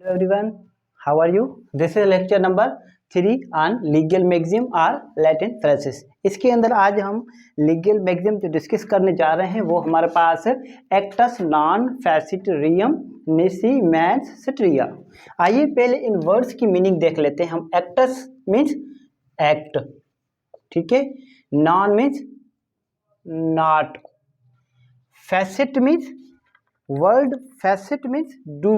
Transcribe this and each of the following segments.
Hello everyone, how are you? This is lecture number 3 on legal maxim or Latin phrases. इसके अंदर आज हम legal maxim जो discuss करने जा रहे हैं वो हमारे पास है एक्टस नॉन फैसिट रियम नेसी मैंस सिट्रिया। आइए पहले इन वर्ड्स की मीनिंग देख लेते हैं हम। एक्टस मीन्स एक्ट, ठीक है। नॉन मीन्स नॉट, फैसिट मीन्स वर्ड, फैसिट मीन्स डू,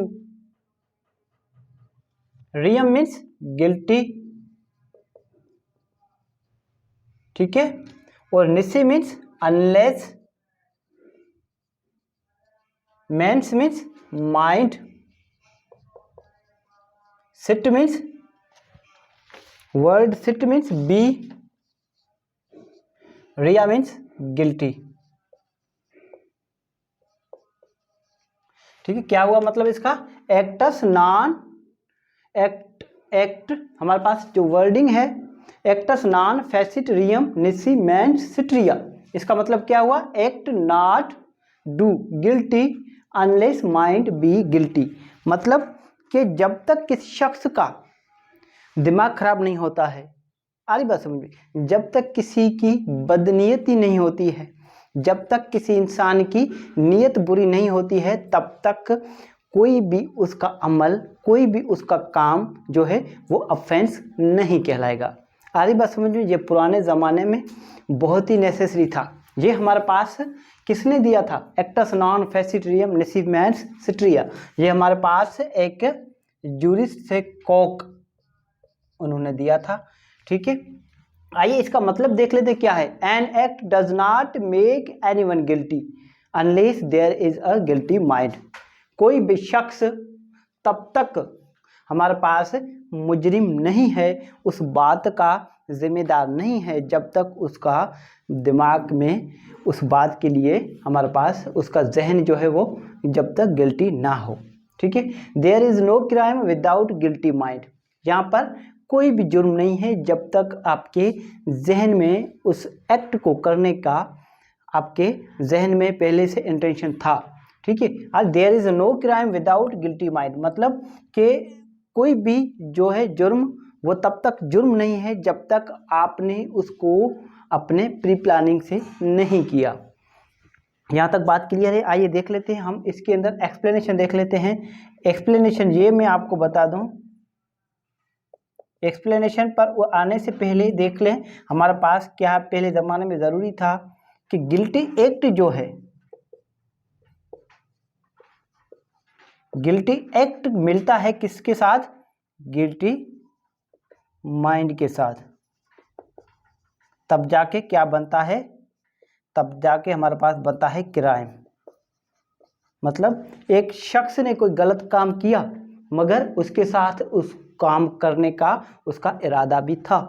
रियम मीन्स गिल्टी, ठीक है। और निसी मीन्स अनलेस, मेंस मीन्स माइंड, सिट मीन्स वर्ड, सिट मीन्स बी, रिया मीन्स गिल्टी, ठीक है। क्या हुआ मतलब इसका? एक्टस नॉन एक्ट हमारे पास जो वर्डिंग है एक्टस नॉन फैसिट रियम निसी मैंस सिट्रिया, इसका मतलब क्या हुआ? Act not do guilty unless mind be guilty. मतलब कि जब तक किसी शख्स का दिमाग खराब नहीं होता है, आ रही बात समझ में, जब तक किसी की बदनीयती नहीं होती है, जब तक किसी इंसान की नीयत बुरी नहीं होती है, तब तक कोई भी उसका अमल, कोई भी उसका काम जो है वो ऑफेंस नहीं कहलाएगा। आ रही बात समझ में? ये पुराने ज़माने में बहुत ही नेसेसरी था। ये हमारे पास किसने दिया था? Acts non फैसिट रियम निसी men's सिट्रिया। ये हमारे पास एक जूरिस्ट से कॉक उन्होंने दिया था, ठीक है। आइए इसका मतलब देख लेते क्या है। An act does not make anyone guilty unless there is a guilty mind. कोई भी शख्स तब तक हमारे पास मुजरिम नहीं है, उस बात का जिम्मेदार नहीं है, जब तक उसका दिमाग में उस बात के लिए हमारे पास उसका जहन जो है वो जब तक गिल्टी ना हो, ठीक है। There is no crime without guilty mind. यहाँ पर कोई भी जुर्म नहीं है जब तक आपके जहन में उस एक्ट को करने का आपके जहन में पहले से इंटेंशन था, ठीक है। आज there is no crime without guilty mind, मतलब कि कोई भी जो है जुर्म वो तब तक जुर्म नहीं है जब तक आपने उसको अपने प्री प्लानिंग से नहीं किया। यहाँ तक बात क्लियर है। आइए देख लेते हैं हम इसके अंदर एक्सप्लेनेशन देख लेते हैं। एक्सप्लेनेशन ये मैं आपको बता दूं, एक्सप्लेनेशन पर वो आने से पहले देख लें हमारे पास क्या पहले ज़माने में ज़रूरी था कि गिल्टी एक्ट जो है, गिल्टी एक्ट मिलता है किसके साथ? गिल्टी माइंड के साथ। तब जाके क्या बनता है? तब जाके हमारे पास बनता है क्राइम। मतलब एक शख्स ने कोई गलत काम किया मगर उसके साथ उस काम करने का उसका इरादा भी था,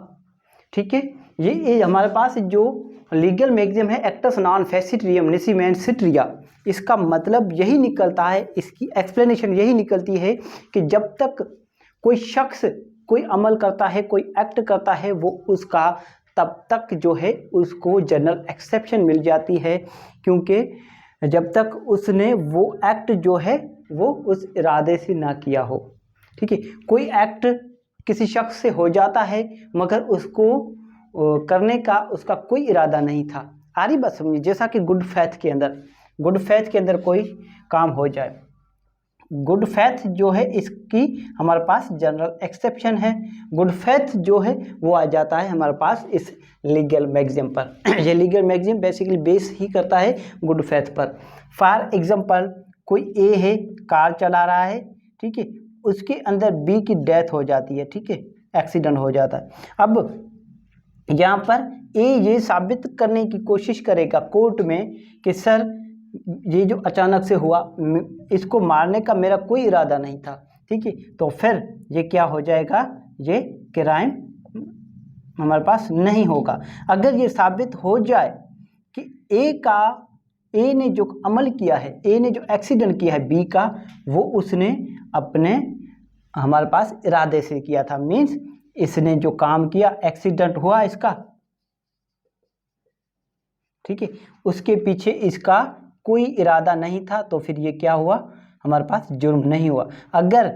ठीक है। ये हमारे पास जो लीगल मैक्सिम है एक्टस नॉन फैसिट रियम निसी मैंस सिट्रिया, इसका मतलब यही निकलता है, इसकी एक्सप्लेनेशन यही निकलती है कि जब तक कोई शख्स कोई अमल करता है, कोई एक्ट करता है, वो उसका तब तक जो है उसको जनरल एक्सेप्शन मिल जाती है, क्योंकि जब तक उसने वो एक्ट जो है वो उस इरादे से ना किया हो, ठीक है। कोई एक्ट किसी शख्स से हो जाता है मगर उसको करने का उसका कोई इरादा नहीं था। आ रही बात समझिए? जैसा कि गुड फेथ के अंदर कोई काम हो जाए, गुड फेथ जो है इसकी हमारे पास जनरल एक्सेप्शन है। गुड फेथ जो है वो आ जाता है हमारे पास इस लीगल मैक्सिम पर। ये लीगल मैक्सिम बेसिकली बेस ही करता है गुड फेथ पर। फॉर एग्जांपल कोई ए है, कार चला रहा है, ठीक है, उसके अंदर बी की डेथ हो जाती है, ठीक है, एक्सीडेंट हो जाता है। अब यहाँ पर ए ये साबित करने की कोशिश करेगा कोर्ट में कि सर ये जो अचानक से हुआ, इसको मारने का मेरा कोई इरादा नहीं था, ठीक है। तो फिर ये क्या हो जाएगा? ये क्राइम हमारे पास नहीं होगा। अगर ये साबित हो जाए कि ए ने जो अमल किया है, ए ने जो एक्सीडेंट किया है बी का, वो उसने अपने हमारे पास इरादे से किया था, मीन्स इसने जो काम किया एक्सीडेंट हुआ इसका, ठीक है, उसके पीछे इसका कोई इरादा नहीं था, तो फिर ये क्या हुआ? हमारे पास जुर्म नहीं हुआ। अगर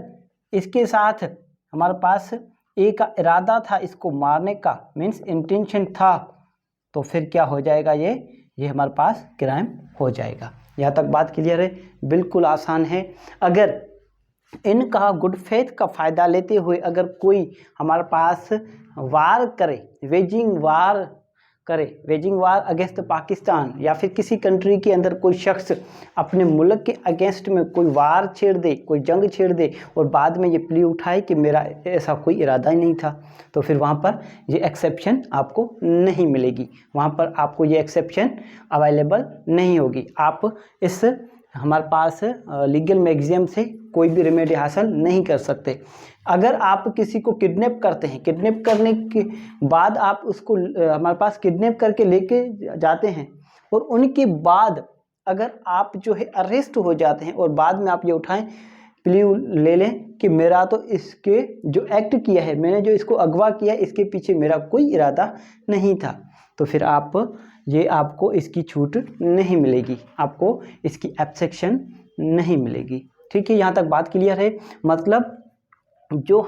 इसके साथ हमारे पास ए का इरादा था इसको मारने का, मीन्स इंटेंशन था, तो फिर क्या हो जाएगा, ये हमारे पास क्राइम हो जाएगा। यहाँ तक बात क्लियर है? बिल्कुल आसान है। अगर इनका गुड फेथ का फ़ायदा लेते हुए अगर कोई हमारे पास वार करे, वेजिंग वार अगेंस्ट पाकिस्तान, या फिर किसी कंट्री के अंदर कोई शख्स अपने मुल्क के अगेंस्ट में कोई वार छेड़ दे, कोई जंग छेड़ दे, और बाद में ये प्ली उठाए कि मेरा ऐसा कोई इरादा ही नहीं था, तो फिर वहाँ पर ये एक्सेप्शन आपको नहीं मिलेगी, वहाँ पर आपको ये एक्सेप्शन अवेलेबल नहीं होगी। आप इस हमारे पास लीगल मैगजीम से कोई भी रेमेडी हासिल नहीं कर सकते। अगर आप किसी को किडनैप करते हैं, किडनैप करने के बाद आप उसको हमारे पास किडनैप करके लेके जाते हैं, और उनके बाद अगर आप जो है अरेस्ट हो जाते हैं, और बाद में आप ये उठाएं, प्ली ले लें कि मेरा तो इसके जो एक्ट किया है, मैंने जो इसको अगवा किया, इसके पीछे मेरा कोई इरादा नहीं था, तो फिर आपको इसकी छूट नहीं मिलेगी, आपको इसकी एक्सेप्शन नहीं मिलेगी। ठीक है, यहाँ तक बात क्लियर है? मतलब जो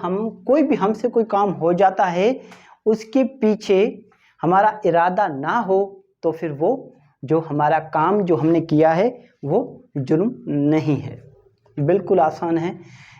कोई भी हमसे कोई काम हो जाता है, उसके पीछे हमारा इरादा ना हो, तो फिर वो जो हमारा काम जो हमने किया है वो जुर्म नहीं है। बिल्कुल आसान है,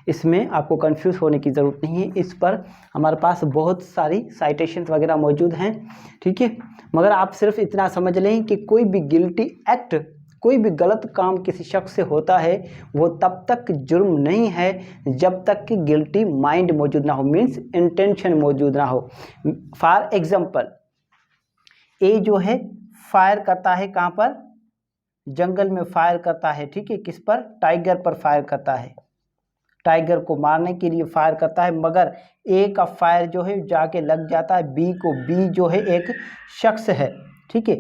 इसमें आपको कंफ्यूज होने की ज़रूरत नहीं है। इस पर हमारे पास बहुत सारी साइटेशंस वगैरह मौजूद हैं। ठीक है, मगर आप सिर्फ इतना समझ लें कि कोई भी गिल्टी एक्ट, कोई भी गलत काम किसी शख्स से होता है, वो तब तक जुर्म नहीं है जब तक कि गिल्टी माइंड मौजूद ना हो, मीन्स इंटेंशन मौजूद ना हो। फॉर एग्जांपल, ए जो है फायर करता है, कहाँ पर? जंगल में फायर करता है। ठीक है, किस पर? टाइगर पर फायर करता है, टाइगर को मारने के लिए फायर करता है, मगर ए का फायर जो है जाके लग जाता है बी को। बी जो है एक शख्स है। ठीक है,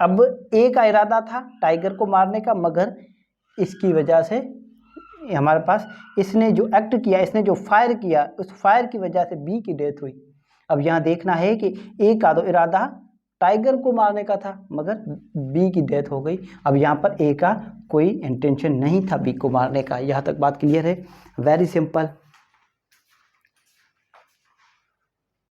अब ए का इरादा था टाइगर को मारने का, मगर इसकी वजह से हमारे पास इसने जो एक्ट किया, इसने जो फायर किया, उस फायर की वजह से बी की डेथ हुई। अब यहाँ देखना है कि ए का तो इरादा टाइगर को मारने का था, मगर बी की डेथ हो गई। अब यहाँ पर ए का कोई इंटेंशन नहीं था बी को मारने का। यहाँ तक बात क्लियर है? Very simple.